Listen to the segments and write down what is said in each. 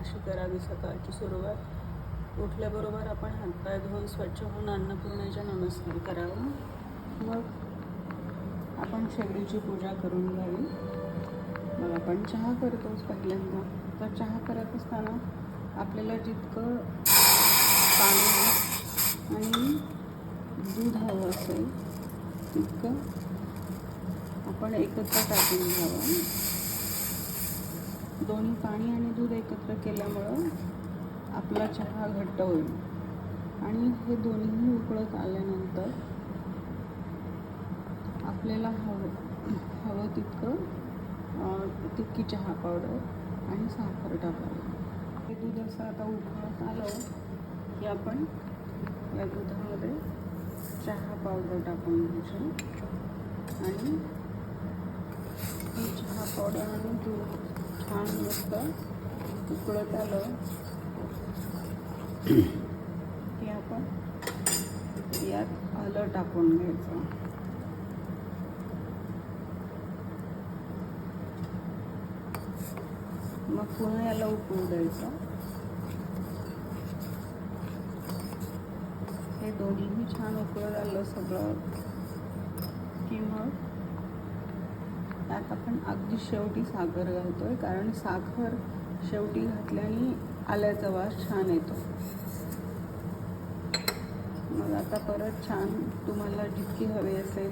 अशी करावी सकाळची सुरुवात। उठल्याबरोबर आपण हातपाय धुवून स्वच्छ होऊन अन्नपूर्णेचा नमस्कार करावा। मग आपण शेगडीची पूजा करून घ्यावी। मग आपण चहा करतोच पहिल्यांदा। तर चहा करत असताना आपल्याला जितकं पाणी आणि दूध हवं असेल तितकं आपण एकत्र टाकून घ्यावं। दोन्ही पाणी आणि दूध एकत्र केल्यामुळं आपला चहा घट्ट होईल आणि हे दोन्ही उकळत आल्यानंतर आपल्याला हवं तितकी चहा पावडर आणि साखर टाकावी। हे दूध असं आता उकळत आलं की आपण या दुधामध्ये चहा पावडर टाकून घ्यायची आणि ही चहा पावडर आणि दूध छान मस्त उकळत आलं की आपण यात आलं टाकून घ्यायचं। मग पुन्हा याला उकळू द्यायचं। हे दोन्हीही छान उकळत आलं सगळं की मग त्यात आपण अगदी शेवटी साखर घालतोय, कारण साखर शेवटी घातल्याने आल्याचा वास छान येतो। मग आता परत छान तुम्हाला जितकी हवी असेल,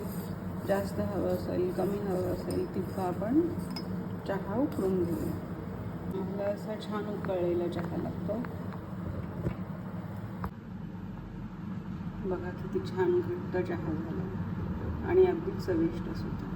जास्त हवं असेल, कमी हवं असेल तितकं आपण चहा उकळून घेऊया। मला असा छान उकळलेला चहा लागतो। बघा किती छान घट्ट चहा झाला आणि अगदी चविष्ट सुद्धा।